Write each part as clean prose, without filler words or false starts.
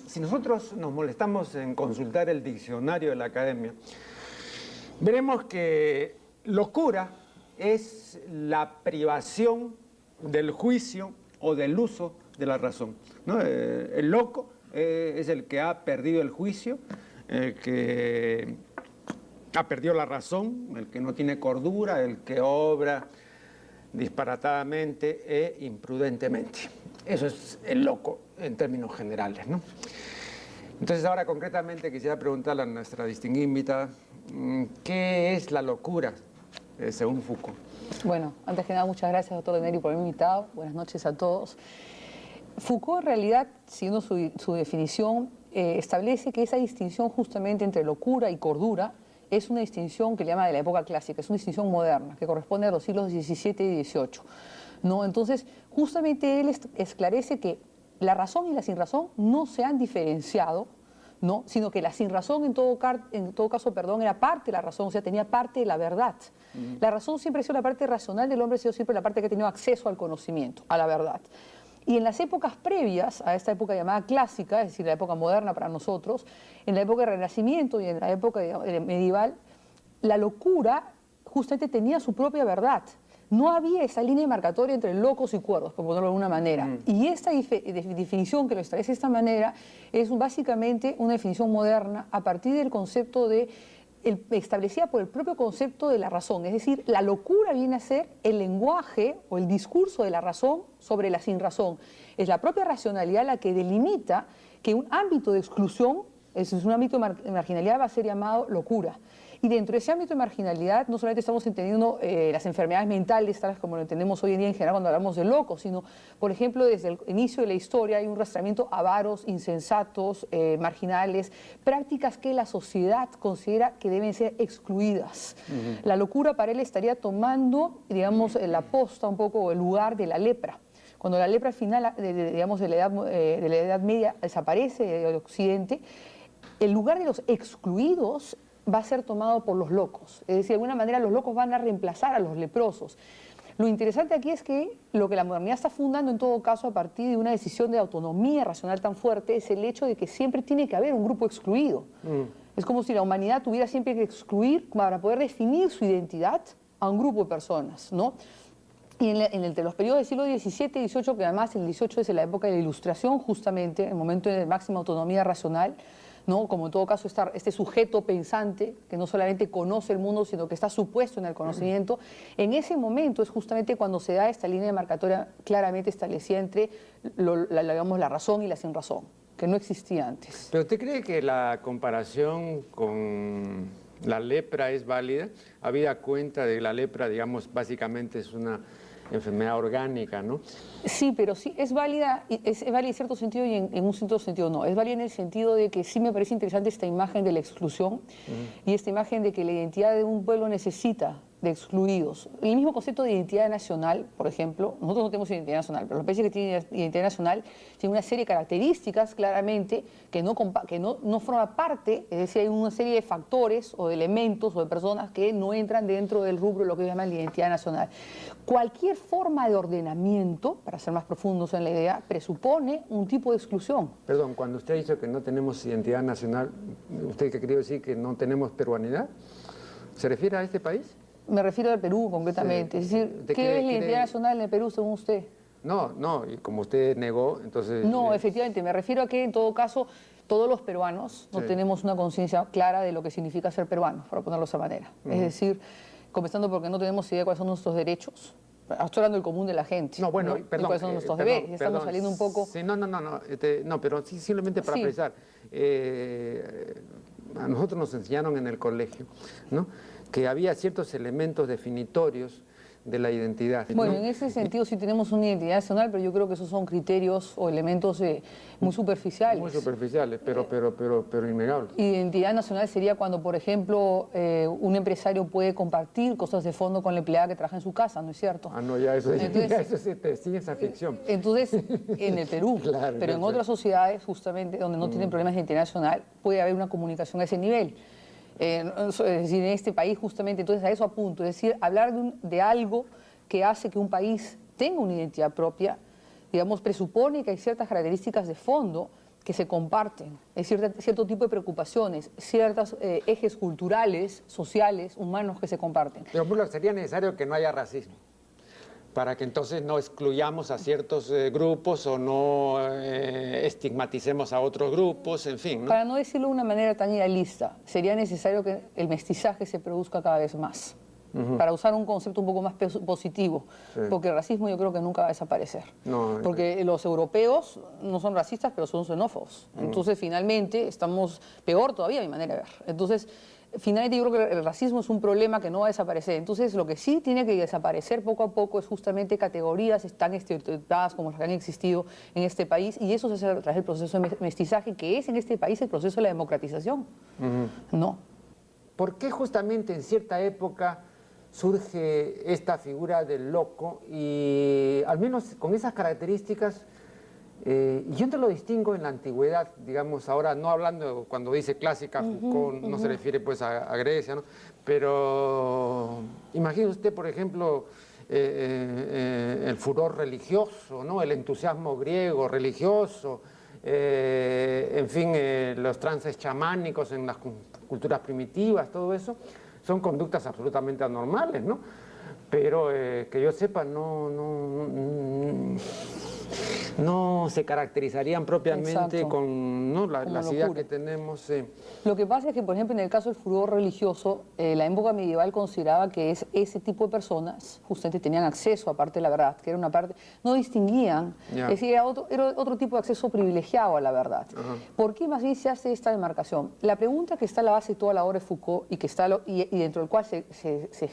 si nosotros nos molestamos en consultar el diccionario de la academia, veremos que locura es la privación del juicio o del uso de la razón, ¿no? El loco es el que ha perdido el juicio, el que ha perdido la razón, el que no tiene cordura, el que obra disparatadamente e imprudentemente. Eso es el loco en términos generales, ¿no? Entonces ahora concretamente quisiera preguntarle a nuestra distinguida invitada, ¿qué es la locura según Foucault? Bueno, antes que nada, muchas gracias, doctor De Neri, por haberme invitado. Buenas noches a todos. Foucault, en realidad, siguiendo su definición, establece que esa distinción justamente entre locura y cordura es una distinción que le llama de la época clásica, es una distinción moderna, que corresponde a los siglos XVII y XVIII, ¿no? Entonces, justamente él esclarece que la razón y la sinrazón no se han diferenciado, ¿no? Sino que la sinrazón en todo caso, era parte de la razón, o sea, tenía parte de la verdad. La razón siempre ha sido la parte racional del hombre, ha sido siempre la parte que ha tenido acceso al conocimiento, a la verdad. Y en las épocas previas a esta época llamada clásica, es decir, la época moderna para nosotros, en la época del Renacimiento y en la época medieval, la locura justamente tenía su propia verdad. No había esa línea demarcatoria entre locos y cuerdos, por ponerlo de alguna manera. Y esta definición que lo establece de esta manera es básicamente una definición moderna a partir del concepto establecida por el propio concepto de la razón. Es decir, la locura viene a ser el lenguaje o el discurso de la razón sobre la sinrazón. Es la propia racionalidad la que delimita que un ámbito de exclusión, es un ámbito de marginalidad, va a ser llamado locura. Y dentro de ese ámbito de marginalidad no solamente estamos entendiendo las enfermedades mentales, tales como lo entendemos hoy en día en general cuando hablamos de locos, sino, por ejemplo, desde el inicio de la historia hay un rastreamiento a avaros, insensatos, marginales, prácticas que la sociedad considera que deben ser excluidas. La locura para él estaría tomando, digamos, la posta un poco, el lugar de la lepra. Cuando la lepra final, digamos, de la Edad Media desaparece del Occidente, el lugar de los excluidos va a ser tomado por los locos. Es decir, de alguna manera los locos van a reemplazar a los leprosos. Lo interesante aquí es que lo que la modernidad está fundando en todo caso a partir de una decisión de autonomía racional tan fuerte es el hecho de que siempre tiene que haber un grupo excluido. Es como si la humanidad tuviera siempre que excluir para poder definir su identidad a un grupo de personas, ¿no? Y entre los periodos del siglo XVII y XVIII, que además el XVIII es la época de la Ilustración, justamente, el momento de máxima autonomía racional, ¿no? Como en todo caso este sujeto pensante que no solamente conoce el mundo, sino que está supuesto en el conocimiento, en ese momento es justamente cuando se da esta línea demarcatoria claramente establecida entre digamos, la razón y la sinrazón, que no existía antes. ¿Pero usted cree que la comparación con la lepra es válida? Habida cuenta de que la lepra, digamos, básicamente es una enfermedad orgánica, ¿no? Sí, pero sí, es válida en cierto sentido y en un cierto sentido no. Es válida en el sentido de que sí me parece interesante esta imagen de la exclusión y esta imagen de que la identidad de un pueblo necesita de excluidos. El mismo concepto de identidad nacional, por ejemplo, nosotros no tenemos identidad nacional, pero los países que tienen identidad nacional tienen una serie de características claramente que no forma parte, es decir, hay una serie de factores o de elementos o de personas que no entran dentro del rubro de lo que se llama la identidad nacional. Cualquier forma de ordenamiento, para ser más profundos en la idea, presupone un tipo de exclusión. Perdón, cuando usted ha dicho que no tenemos identidad nacional, ¿usted qué quería decir que no tenemos peruanidad? ¿Se refiere a este país? Me refiero al Perú concretamente. Sí. Es decir, ¿qué es la identidad nacional en el Perú según usted? No, y como usted negó, entonces... No, efectivamente, me refiero a que en todo caso todos los peruanos no tenemos una conciencia clara de lo que significa ser peruano, para ponerlo de esa manera. Es decir, comenzando porque no tenemos idea de cuáles son nuestros derechos. Estoy hablando del común de la gente. No, bueno, perdón. Y cuáles son nuestros deberes. Estamos saliendo un poco... Sí, no, pero sí, simplemente para precisar. A nosotros nos enseñaron en el colegio, ¿no?, que había ciertos elementos definitorios de la identidad. Bueno, ¿no? en ese sentido sí tenemos una identidad nacional, pero yo creo que esos son criterios o elementos muy superficiales. Muy superficiales, pero innegables. Identidad nacional sería cuando, por ejemplo, un empresario puede compartir cosas de fondo con la empleada que trabaja en su casa, ¿no es cierto? Ah, no, ya eso es ciencia ficción. Entonces, en el Perú, claro, pero en otras sociedades, justamente, donde no tienen problemas de identidad nacional, puede haber una comunicación a ese nivel. Es decir, en este país justamente, entonces a eso apunto, es decir, hablar de algo que hace que un país tenga una identidad propia, digamos, presupone que hay ciertas características de fondo que se comparten, hay cierto tipo de preocupaciones, ciertos ejes culturales, sociales, humanos que se comparten. Pero sería necesario que no haya racismo, para que entonces no excluyamos a ciertos grupos o no estigmaticemos a otros grupos, en fin, ¿no? Para no decirlo de una manera tan idealista, sería necesario que el mestizaje se produzca cada vez más, para usar un concepto un poco más positivo, porque el racismo yo creo que nunca va a desaparecer. No, porque los europeos no son racistas, pero son xenófobos. Entonces, finalmente, estamos peor todavía, a mi manera de ver. Entonces, finalmente yo creo que el racismo es un problema que no va a desaparecer. Entonces, lo que sí tiene que desaparecer poco a poco es justamente categorías tan estereotipadas como las que han existido en este país, y eso se hace a través del proceso de mestizaje, que es en este país el proceso de la democratización. No. ¿Por qué justamente en cierta época surge esta figura del loco y al menos con esas características? Yo te lo distingo en la antigüedad, digamos, ahora no hablando cuando dice clásica, Foucault no se refiere pues a Grecia, ¿no? Pero imagine usted, por ejemplo, el furor religioso, ¿no? El entusiasmo griego religioso, en fin, los trances chamánicos en las culturas primitivas, todo eso, son conductas absolutamente anormales, ¿no? Pero que yo sepa, no se caracterizarían propiamente con, ¿no? las ideas que tenemos. Lo que pasa es que, por ejemplo, en el caso del furor religioso, la época medieval consideraba que ese tipo de personas justamente tenían acceso, aparte de la verdad, que era una parte, no distinguían, es decir, era otro tipo de acceso privilegiado a la verdad. ¿Por qué más bien se hace esta demarcación? La pregunta que está a la base de toda la obra de Foucault y, y dentro del cual se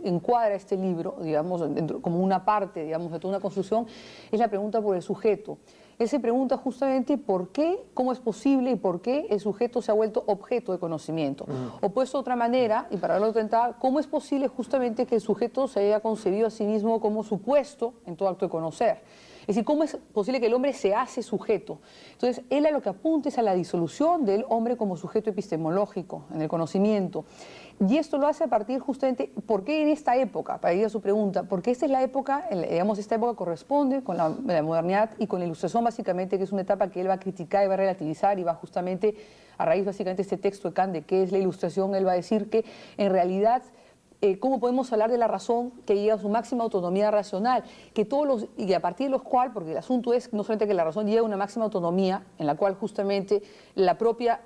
encuadra este libro, digamos, como una parte, digamos, de toda una construcción, es la pregunta por el sujeto. Él se pregunta justamente por qué, cómo es posible y por qué el sujeto se ha vuelto objeto de conocimiento. O puesto de otra manera, y para verlo tentar, cómo es posible justamente que el sujeto se haya concebido a sí mismo como supuesto en todo acto de conocer. Es decir, ¿cómo es posible que el hombre se hace sujeto? Entonces, él a lo que apunta es a la disolución del hombre como sujeto epistemológico en el conocimiento. Y esto lo hace a partir justamente, ¿por qué en esta época? Para ir a su pregunta, porque esta es la época, digamos, esta época corresponde con la modernidad y con la Ilustración básicamente, que es una etapa que él va a criticar y va a relativizar y va justamente, a raíz básicamente de este texto de Kant de qué es la Ilustración, él va a decir que en realidad cómo podemos hablar de la razón que llega a su máxima autonomía racional, y a partir de los cuales, porque el asunto es no solamente que la razón llega a una máxima autonomía, en la cual justamente la propia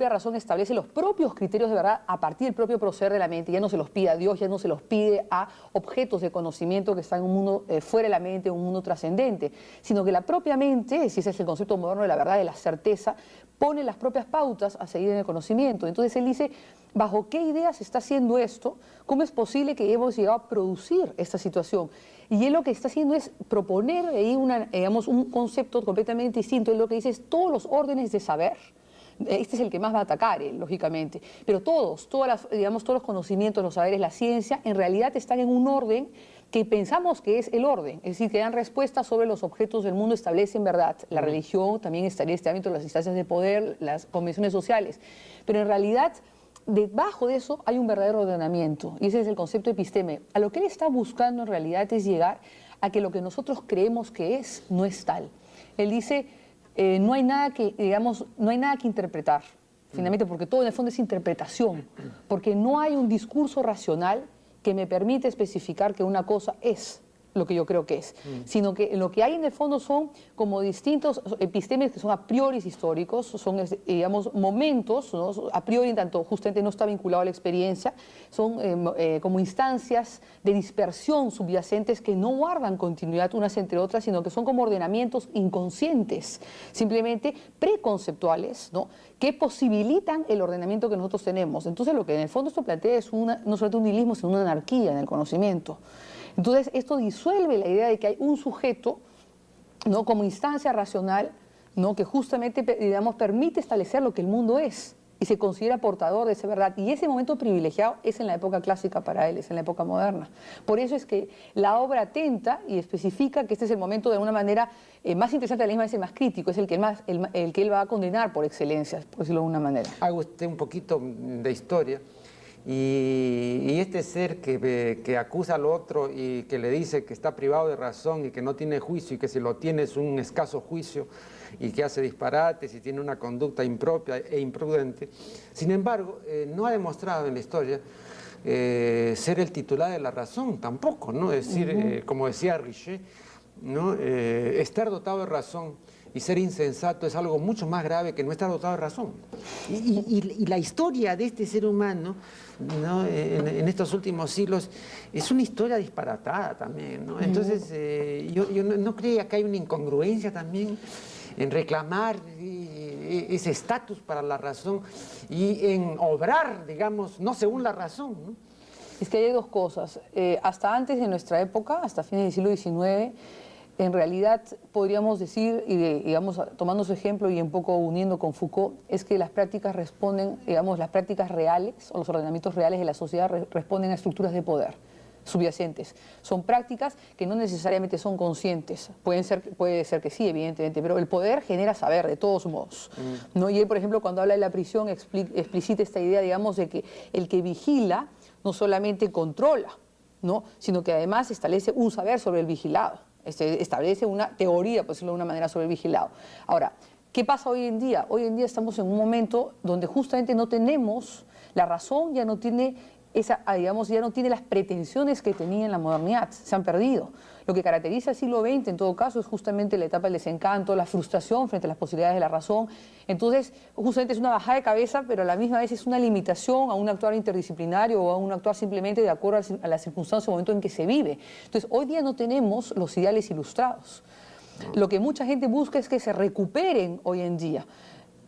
razón establece los propios criterios de verdad a partir del propio proceder de la mente, ya no se los pide a Dios, ya no se los pide a objetos de conocimiento que están en un mundo fuera de la mente, un mundo trascendente, sino que la propia mente, si ese es el concepto moderno de la verdad, de la certeza, pone las propias pautas a seguir en el conocimiento. Entonces él dice, ¿bajo qué ideas se está haciendo esto? ¿Cómo es posible que hemos llegado a producir esta situación? Y él lo que está haciendo es proponer ahí un concepto completamente distinto. Él lo que dice es todos los órdenes de saber. Este es el que más va a atacar, lógicamente. Pero todos los conocimientos, los saberes, la ciencia, en realidad están en un orden que pensamos que es el orden, es decir, que dan respuestas sobre los objetos del mundo, establecen verdad. La religión también estaría en este ámbito, las instancias de poder, las convenciones sociales. Pero en realidad, debajo de eso hay un verdadero ordenamiento, y ese es el concepto de episteme. A lo que él está buscando en realidad es llegar a que lo que nosotros creemos que es, no es tal. Él dice, no hay nada que interpretar, finalmente, porque todo en el fondo es interpretación, porque no hay un discurso racional que me permite especificar que una cosa es lo que yo creo que es, sino que lo que hay en el fondo son como distintos epistemes que son a priori históricos, son, digamos, momentos, ¿no? A priori, tanto justamente no está vinculado a la experiencia, son como instancias de dispersión subyacentes que no guardan continuidad unas entre otras, sino que son como ordenamientos inconscientes, simplemente preconceptuales, ¿no? Que posibilitan el ordenamiento que nosotros tenemos. Entonces, lo que en el fondo esto plantea es no solamente un nihilismo, sino una anarquía en el conocimiento. Entonces, esto disuelve la idea de que hay un sujeto, ¿no? Como instancia racional, ¿no? Que justamente, digamos, permite establecer lo que el mundo es y se considera portador de esa verdad. Y ese momento privilegiado es en la época clásica para él, es en la época moderna. Por eso es que la obra atenta y especifica que este es el momento de alguna manera más interesante, a la misma vez el más crítico, es el que él va a condenar por excelencia, por decirlo de alguna manera. Haga usted un poquito de historia Y este ser que acusa al otro y que le dice que está privado de razón y que no tiene juicio y que si lo tiene es un escaso juicio y que hace disparates y tiene una conducta impropia e imprudente, sin embargo, no ha demostrado en la historia ser el titular de la razón tampoco, ¿no? Es decir, como decía Richer, ¿no? Estar dotado de razón y ser insensato es algo mucho más grave que no estar dotado de razón. Y la historia de este ser humano, ¿no? en estos últimos siglos es una historia disparatada también, ¿no? Entonces yo no creía que hay una incongruencia también en reclamar ese estatus para la razón y en obrar, digamos, no según la razón, ¿no? Es que hay dos cosas. Hasta antes de nuestra época, hasta fines del siglo XIX, en realidad podríamos decir, y digamos, tomando su ejemplo y un poco uniendo con Foucault, es que las prácticas responden, digamos, las prácticas reales o los ordenamientos reales de la sociedad responden a estructuras de poder subyacentes. Son prácticas que no necesariamente son conscientes. Puede ser que sí, evidentemente, pero el poder genera saber, de todos modos, ¿no? Y él, por ejemplo, cuando habla de la prisión, explicita esta idea, digamos, de que el que vigila no solamente controla, ¿no? Sino que además establece un saber sobre el vigilado. Establece una teoría, por decirlo de una manera, sobre el vigilado. Ahora, ¿qué pasa hoy en día? Hoy en día estamos en un momento donde justamente no tenemos, la razón ya no tiene digamos, ya no tiene las pretensiones que tenía en la modernidad, se han perdido. Lo que caracteriza el siglo XX, en todo caso, es justamente la etapa del desencanto, la frustración frente a las posibilidades de la razón. Entonces, justamente es una bajada de cabeza, pero a la misma vez es una limitación a un actuar interdisciplinario o a un actuar simplemente de acuerdo a las circunstancias o momento en que se vive. Entonces, hoy día no tenemos los ideales ilustrados. Lo que mucha gente busca es que se recuperen hoy en día.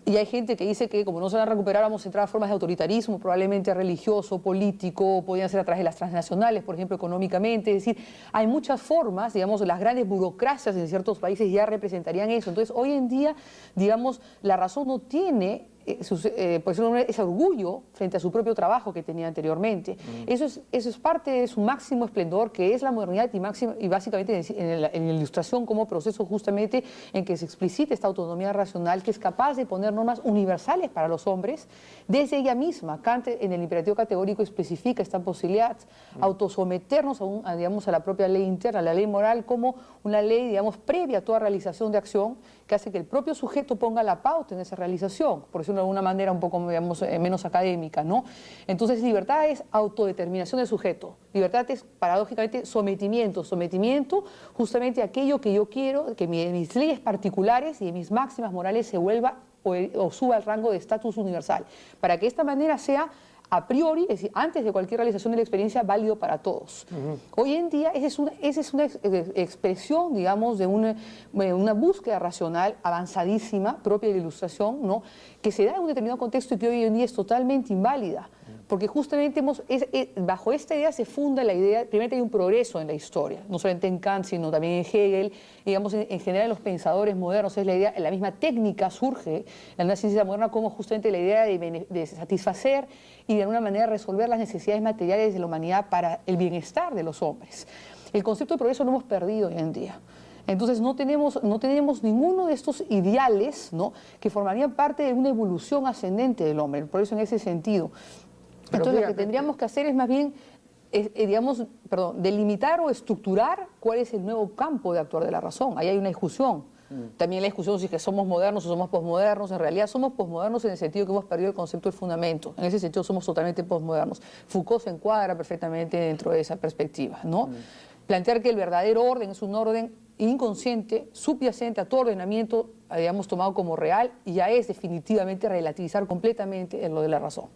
Y hay gente que dice que como no se van a recuperar, vamos a entrar a formas de autoritarismo, probablemente religioso, político, podrían ser a través de las transnacionales, por ejemplo, económicamente. Es decir, hay muchas formas, digamos, las grandes burocracias en ciertos países ya representarían eso. Entonces, hoy en día, digamos, la razón no tiene por decirlo, ese orgullo frente a su propio trabajo que tenía anteriormente. Eso es parte de su máximo esplendor, que es la modernidad y básicamente en la ilustración como proceso justamente en que se explicita esta autonomía racional que es capaz de poner normas universales para los hombres desde ella misma. Kant en el imperativo categórico especifica esta posibilidad, autosometernos digamos, a la propia ley interna, a la ley moral como una ley, digamos, previa a toda realización de acción que hace que el propio sujeto ponga la pauta en esa realización, por decirlo de alguna manera un poco, digamos, menos académica, ¿no? Entonces, libertad es autodeterminación del sujeto, libertad es, paradójicamente, sometimiento justamente a aquello que yo quiero, que mis leyes particulares y de mis máximas morales se vuelva o suba al rango de estatus universal, para que de esta manera sea a priori, es decir, antes de cualquier realización de la experiencia, válido para todos. Hoy en día, esa es una expresión, digamos, de una búsqueda racional avanzadísima, propia de la ilustración, ¿no? Que se da en un determinado contexto y que hoy en día es totalmente inválida. Porque justamente bajo esta idea se funda la idea, primero hay un progreso en la historia, no solamente en Kant, sino también en Hegel, digamos, en general en los pensadores modernos, es la idea, la misma técnica surge en la ciencia moderna como justamente la idea de satisfacer y de alguna manera resolver las necesidades materiales de la humanidad para el bienestar de los hombres. El concepto de progreso lo hemos perdido hoy en día. Entonces no tenemos ninguno de estos ideales, ¿no?, que formarían parte de una evolución ascendente del hombre, el progreso en ese sentido. Entonces, lo que tendríamos que hacer es más bien, delimitar o estructurar cuál es el nuevo campo de actuar de la razón. Ahí hay una discusión. También la discusión si es que somos modernos o somos posmodernos. En realidad somos posmodernos en el sentido que hemos perdido el concepto del fundamento. En ese sentido somos totalmente posmodernos. Foucault se encuadra perfectamente dentro de esa perspectiva, ¿no? Plantear que el verdadero orden es un orden inconsciente, subyacente a todo ordenamiento, digamos, tomado como real, y ya es definitivamente relativizar completamente en lo de la razón.